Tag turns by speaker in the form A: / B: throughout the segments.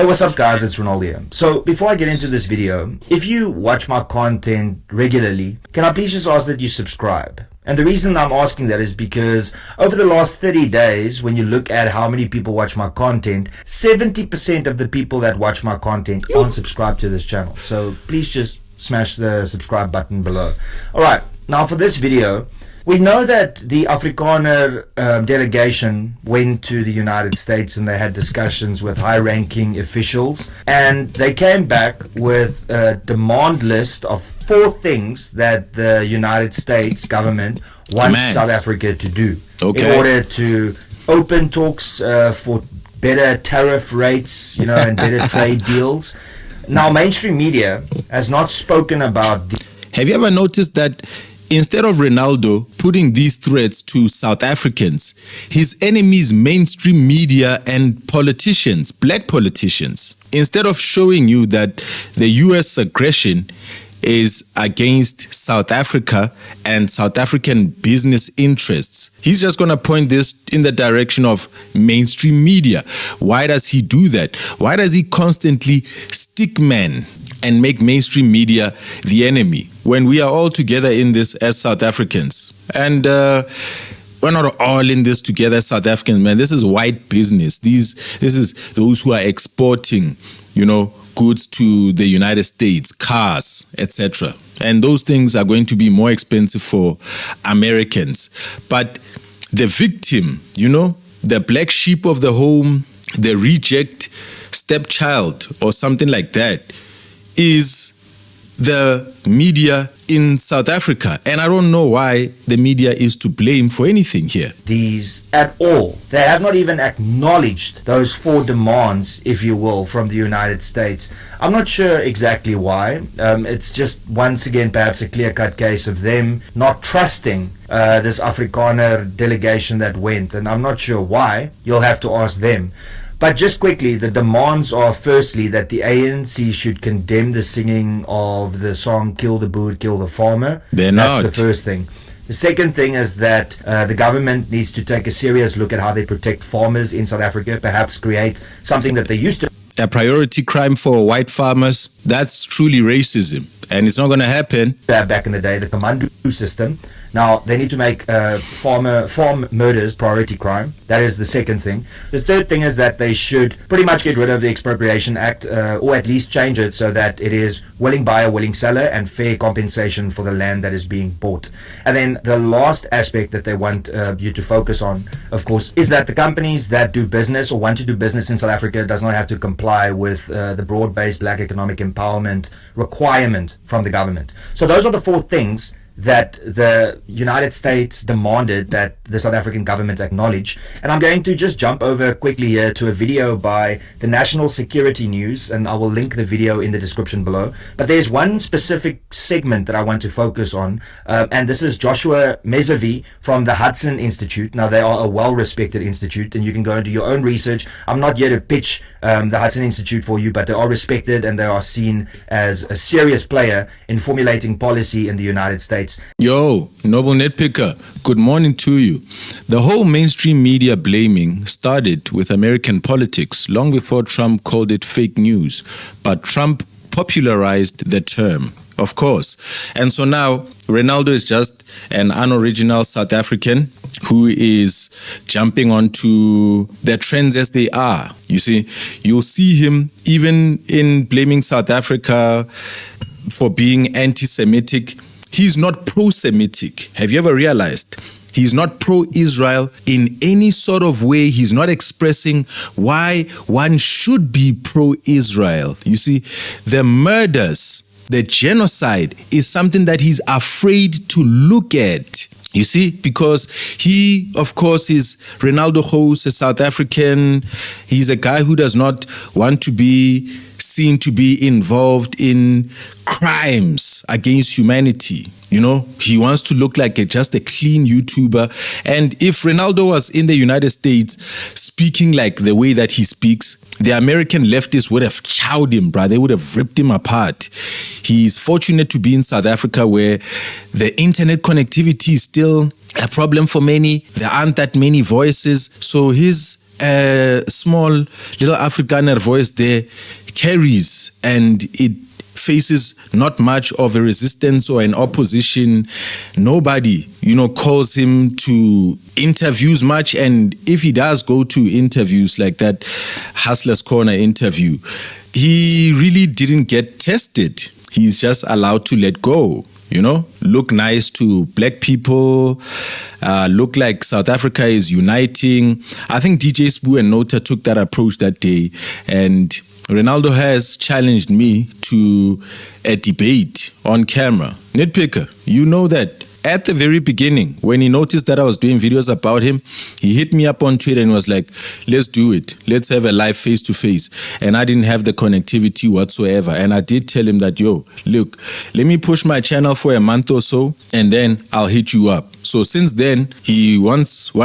A: Hey, what's up guys, it's Renaldo here. So before I get into this video, if you watch my content regularly, can I please just ask that you subscribe? And the reason I'm asking that is because over the last 30 days, when you look at how many people watch my content, 70% of the people that watch my content aren't subscribed to this channel. So please just smash the subscribe button below. Alright, now for this video, we know that the Afrikaner delegation went to the United States and they had discussions with high-ranking officials, and they came back with a demand list of 4 things that the United States government wants South Africa to do in order to open talks for better tariff rates, and better trade deals. Now, mainstream media has not spoken about.
B: Have you ever noticed that instead of Renaldo putting these threats to South Africans, his enemies, mainstream media and politicians, black politicians, instead of showing you that the US aggression is against South Africa and South African business interests, he's just going to point this in the direction of mainstream media. Why does he do that? Why does he constantly stickman and make mainstream media the enemy when we are all together in this as South Africans? And we're not all in this together as South Africans, man. This is white business. This is those who are exporting, goods to the United States, cars, etc. And those things are going to be more expensive for Americans. But the victim, the black sheep of the home, the reject stepchild or something like that, is the media in South Africa. And I don't know why the media is to blame for anything here.
A: These at all. They have not even acknowledged those 4 demands, if you will, from the United States. I'm not sure exactly why. It's just, once again, perhaps a clear-cut case of them not trusting this Afrikaner delegation that went. And I'm not sure why. You'll have to ask them. But just quickly, the demands are firstly that the ANC should condemn the singing of the song Kill the Boer, Kill the Farmer. That's the first thing. The second thing is that the government needs to take a serious look at how they protect farmers in South Africa, perhaps create something that they used to.
B: A priority crime for white farmers, that's truly racism. And it's not going to happen.
A: Back in the day, the commando system. Now, they need to make farm murders priority crime. That is the second thing. The third thing is that they should pretty much get rid of the Expropriation Act, or at least change it so that it is willing buyer, willing seller, and fair compensation for the land that is being bought. And then the last aspect that they want you to focus on, of course, is that the companies that do business or want to do business in South Africa does not have to comply with the broad-based black economic empowerment requirement from the government. So those are the 4 things that the United States demanded that the South African government acknowledge. And I'm going to just jump over quickly here to a video by the National Security News, and I will link the video in the description below. But there's one specific segment that I want to focus on, and this is Joshua Mezavi from the Hudson Institute. Now, they are a well-respected institute, and you can go and do your own research. I'm not here to pitch the Hudson Institute for you, but they are respected and they are seen as a serious player in formulating policy in the United States.
B: Yo, Noble Netpicker, good morning to you. The whole mainstream media blaming started with American politics long before Trump called it fake news. But Trump popularized the term, of course. And so now Renaldo is just an unoriginal South African who is jumping onto the trends as they are. You see, you'll see him even in blaming South Africa for being anti-Semitic. He's not pro-Semitic. Have you ever realized? He's not pro-Israel in any sort of way. He's not expressing why one should be pro-Israel. You see, the murders, the genocide is something that he's afraid to look at. You see, because he, of course, is Renaldo Gouws, a South African. He's a guy who does not want to be seen to be involved in crimes against humanity. He wants to look like just a clean YouTuber. And if Renaldo was in the United States speaking like the way that he speaks, the American leftists would have chowed him, bruh. They would have ripped him apart. He's fortunate to be in South Africa where the internet connectivity is still a problem for many. There aren't that many voices. So his a small little Afrikaner voice there carries, and it faces not much of a resistance or an opposition. Nobody, calls him to interviews much. And if he does go to interviews like that Hustler's Corner interview, he really didn't get tested. He's just allowed to let go, look nice to black people, look like South Africa is uniting. I think DJ Spoo and Nota took that approach that day, and Renaldo has challenged me to a debate on camera. Nitpicker, you know that at the very beginning, when he noticed that I was doing videos about him, he hit me up on Twitter and was like, let's do it. Let's have a live face-to-face. And I didn't have the connectivity whatsoever. And I did tell him that, look, let me push my channel for a month or so, and then I'll hit you up. So since then, he one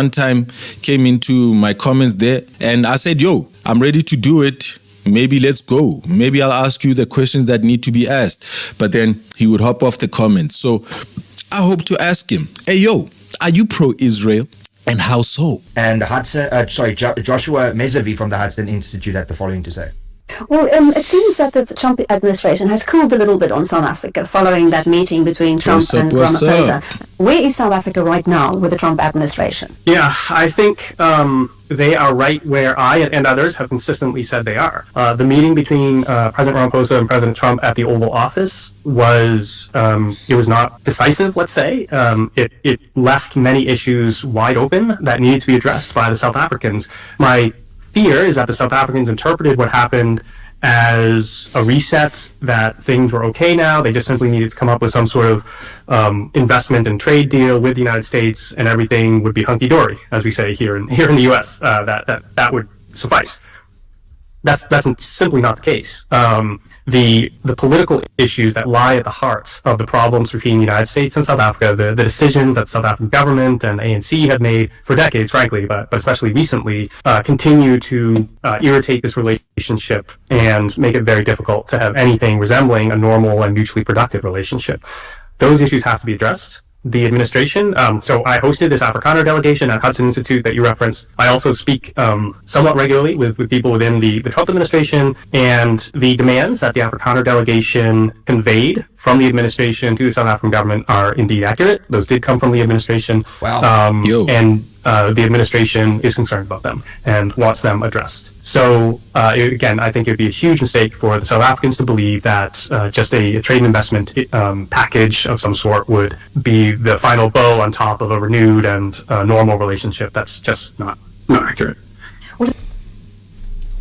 B: time came into my comments there, and I said, I'm ready to do it. Maybe let's go. Maybe I'll ask you the questions that need to be asked. But then he would hop off the comments. So I hope to ask him, hey, are you pro-Israel? And how so?
A: And Joshua Mezavi from the Hudson Institute had the following to say.
C: Well, it seems that the Trump administration has cooled a little bit on South Africa following that meeting between Trump and Ramaphosa. Where is South Africa right now with the Trump administration?
D: Yeah, I think they are right where I and others have consistently said they are. The meeting between President Ramaphosa and President Trump at the Oval Office was not decisive, let's say. It left many issues wide open that needed to be addressed by the South Africans. My fear is that the South Africans interpreted what happened as a reset, that things were okay now. They just simply needed to come up with some sort of investment and trade deal with the United States, and everything would be hunky-dory, as we say here in the U.S. That would suffice. That's simply not the case. The political issues that lie at the heart of the problems between the United States and South Africa, the decisions that the South African government and ANC have made for decades, frankly, but especially recently, continue to irritate this relationship and make it very difficult to have anything resembling a normal and mutually productive relationship. Those issues have to be addressed. The administration, so I hosted this Afrikaner delegation at Hudson Institute that you referenced. I also speak somewhat regularly with people within the Trump administration, and the demands that the Afrikaner delegation conveyed from the administration to the South African government are indeed accurate. Those did come from the administration.
A: Wow.
D: And the administration is concerned about them and wants them addressed. So, again, I think it would be a huge mistake for the South Africans to believe that just a trade and investment package of some sort would be the final bow on top of a renewed and normal relationship. That's just not accurate.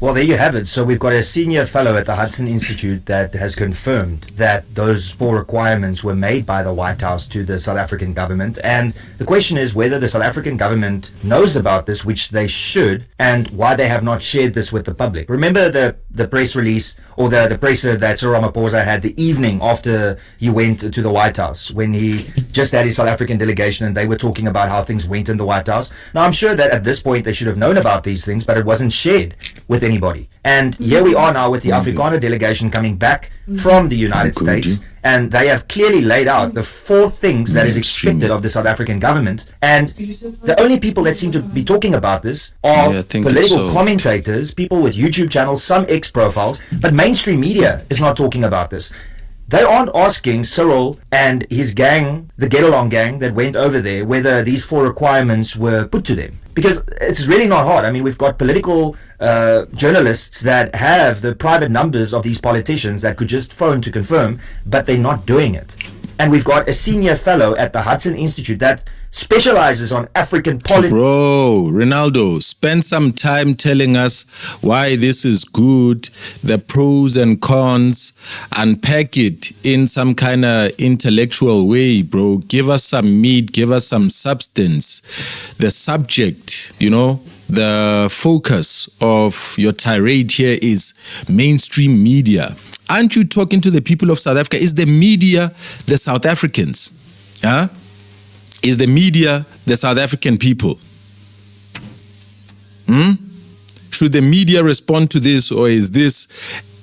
A: Well, there you have it. So we've got a senior fellow at the Hudson Institute that has confirmed that those 4 requirements were made by the White House to the South African government. And the question is whether the South African government knows about this, which they should, and why they have not shared this with the public. Remember the press release, or the presser that Cyril Ramaphosa had the evening after he went to the White House, when he just had his South African delegation and they were talking about how things went in the White House. Now, I'm sure that at this point they should have known about these things, but it wasn't shared with anybody. And here we are now with the Afrikaner delegation coming back from the United States, and they have clearly laid out the 4 things that is expected of the South African government. And the only people that seem to be talking about this are political commentators, people with YouTube channels, some X-profiles, but mainstream media is not talking about this. They aren't asking Cyril and his gang, the Get Along gang that went over there, whether these 4 requirements were put to them. Because it's really not hard. I mean, we've got political journalists that have the private numbers of these politicians that could just phone to confirm, but they're not doing it. And we've got a senior fellow at the Hudson Institute that specializes on African politics.
B: Bro, Renaldo, spend some time telling us why this is good, the pros and cons, unpack it in some kind of intellectual way, bro. Give us some meat, give us some substance. The subject, the focus of your tirade here is mainstream media. Aren't you talking to the people of South Africa? Is the media the South Africans? Huh? Is the media the South African people? Should the media respond to this, or is this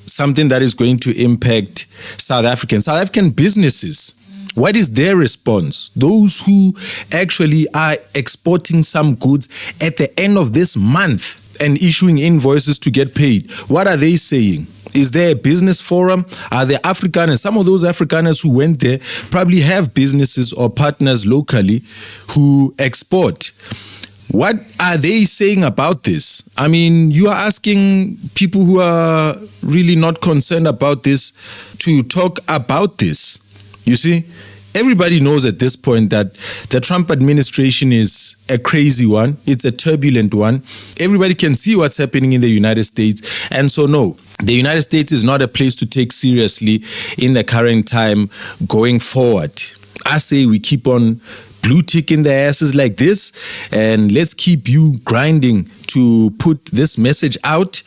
B: something that is going to impact South African businesses? What is their response? Those who actually are exporting some goods at the end of this month, and issuing invoices to get paid. What are they saying? Is there a business forum? Are there Afrikaners? Some of those Afrikaners who went there probably have businesses or partners locally who export. What are they saying about this? I mean, you are asking people who are really not concerned about this to talk about this. You see, everybody knows at this point that the Trump administration is a crazy one. It's a turbulent one. Everybody can see what's happening in the United States. And so, no, the United States is not a place to take seriously in the current time going forward. I say we keep on blue ticking their asses like this, and let's keep you grinding to put this message out.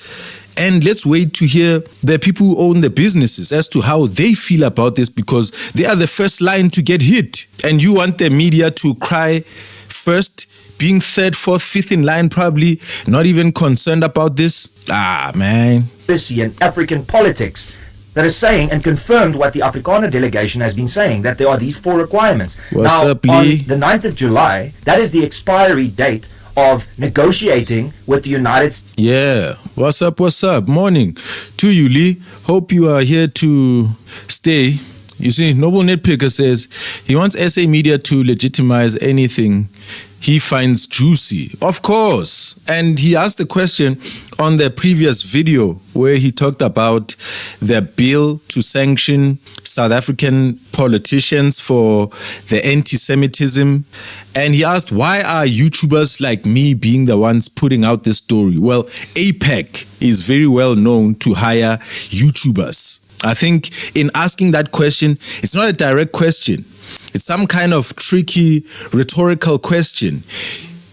B: And let's wait to hear the people who own the businesses as to how they feel about this, because they are the first line to get hit. And you want the media to cry first, being third, fourth, fifth in line, probably not even concerned about this. Man.
A: In African politics that is saying and confirmed what the Afrikaner delegation has been saying, that there are these 4 requirements.
B: What's
A: now,
B: up, Lee?
A: On the 9th of July, that is the expiry date of negotiating with the United States.
B: Yeah. What's up? Morning to you, Lee. Hope you are here to stay. You see, Noble Nitpicker says he wants SA media to legitimize anything he finds juicy. Of course. And he asked the question on the previous video where he talked about the bill to sanction South African politicians for the anti-Semitism. And he asked, why are YouTubers like me being the ones putting out this story? Well, aipac is very well known to hire YouTubers. I think in asking that question, it's not a direct question. It's some kind of tricky rhetorical question.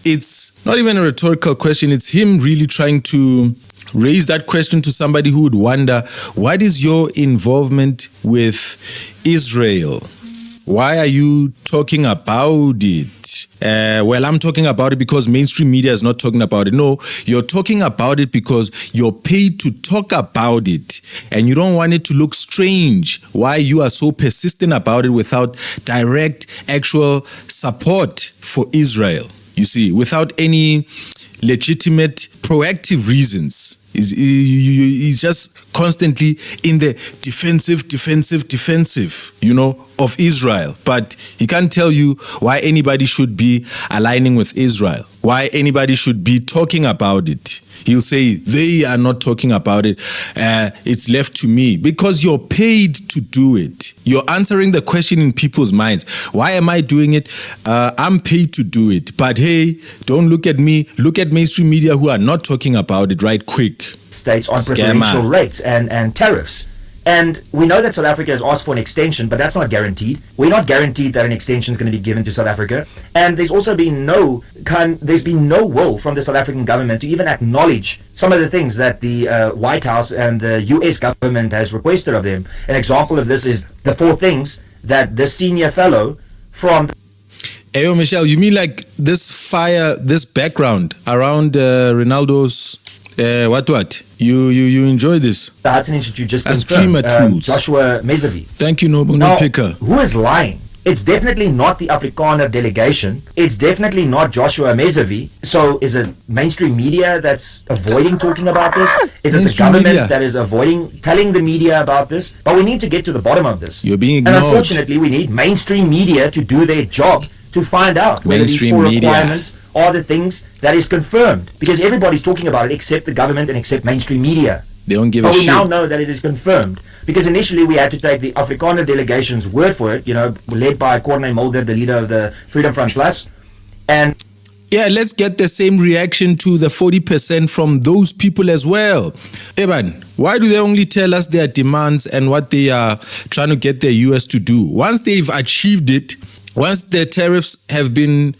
B: It's not even a rhetorical question. It's him really trying to raise that question to somebody who would wonder, what is your involvement with Israel? Why are you talking about it? Well, I'm talking about it because mainstream media is not talking about it. No, you're talking about it because you're paid to talk about it, and you don't want it to look strange why you are so persistent about it without direct, actual support for Israel. You see, without any legitimate, proactive reasons. He's just constantly in the defensive, of Israel. But he can't tell you why anybody should be aligning with Israel, why anybody should be talking about it. He'll say, they are not talking about it. It's left to me. Because you're paid to do it. You're answering the question in people's minds. Why am I doing it? I'm paid to do it. But hey, don't look at me. Look at mainstream media who are not talking about it right quick.
A: States on preferential rates and tariffs. And we know that South Africa has asked for an extension, but that's not guaranteed. We're not guaranteed that an extension is going to be given to South Africa. And there's also been no will from the South African government to even acknowledge some of the things that the White House and the US government has requested of them. An example of this is the 4 things that the senior fellow from...
B: Hey, Michelle, you mean like this background around Renaldo's... what? You enjoy this?
A: The Hudson Institute just
B: confirmed, streamer tools.
A: Joshua Mezavi.
B: Thank you, Noble Nitpicker.
A: Who is lying? It's definitely not the Afrikaner delegation. It's definitely not Joshua Mezavi. So is it mainstream media that's avoiding talking about this? Is it the government that is avoiding telling the media about this? But we need to get to the bottom of this.
B: You're being ignored.
A: And unfortunately, we need mainstream media to do their job to find out whether these 4 requirements are the things that is confirmed. Because everybody's talking about it except the government and except mainstream media.
B: They don't give a shit.
A: But we now know that it is confirmed. Because initially we had to take the Afrikaner delegation's word for it, led by Corne Mulder, the leader of the Freedom Front Plus. And
B: yeah, let's get the same reaction to the 40% from those people as well. Eban, why do they only tell us their demands and what they are trying to get the US to do? Once they've achieved it, once the tariffs have been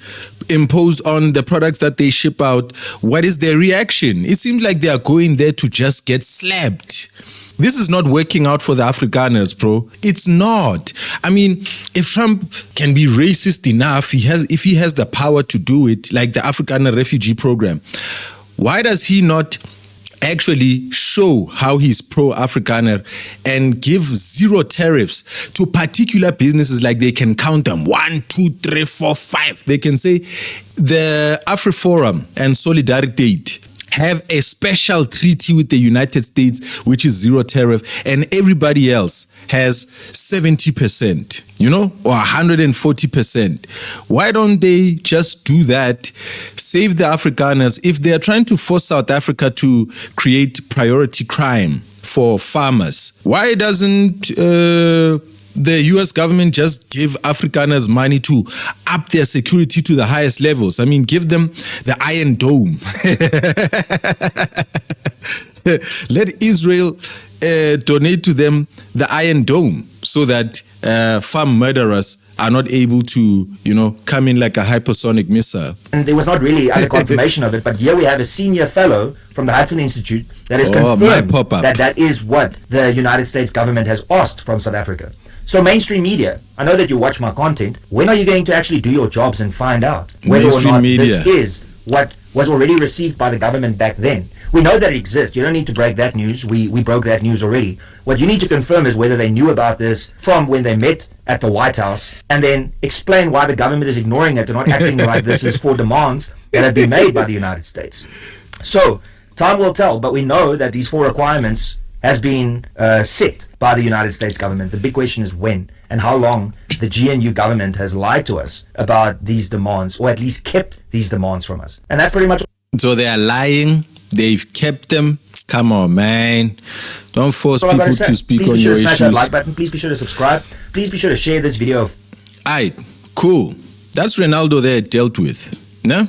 B: imposed on the products that they ship out, what is their reaction? It seems like they are going there to just get slapped. This is not working out for the Afrikaners, bro. It's not. I mean, if Trump can be racist enough, if he has the power to do it, like the Afrikaner refugee program, why does he not actually show how he's pro-Afrikaner and give 0 tariffs to particular businesses? Like they can count them 1, 2, 3, 4, 5. They can say the AfriForum and Solidariteit have a special treaty with the United States, which is zero tariff, and everybody else has 70%, or 140%. Why don't they just do that, save the Afrikaners? If they are trying to force South Africa to create priority crime for farmers, why doesn't the US government just give Afrikaners money to up their security to the highest levels? I mean, give them the Iron Dome. Let Israel donate to them the Iron Dome so that farm murderers are not able to, come in like a hypersonic missile.
A: And there was not really other confirmation of it, but here we have a senior fellow from the Hudson Institute that has confirmed that is what the United States government has asked from South Africa. So mainstream media, I know that you watch my content. When are you going to actually do your jobs and find out whether or not this is what was already received by the government back then? We know that it exists. You don't need to break that news. We broke that news already. What you need to confirm is whether they knew about this from when they met at the White House, and then explain why the government is ignoring it and not acting like this is for demands that have been made by the United States. So time will tell, but we know that these 4 requirements has been set by the United States government. The big question is when and how long the GNU government has lied to us about these demands, or at least kept these demands from us. And that's pretty much.
B: So they are lying. They've kept them. Come on, man. Don't force people to speak on your issues. Please be sure to smash that like button. Please be sure to subscribe. Please be sure to share this video.
A: Aight, cool.
B: That's Renaldo there dealt with. No?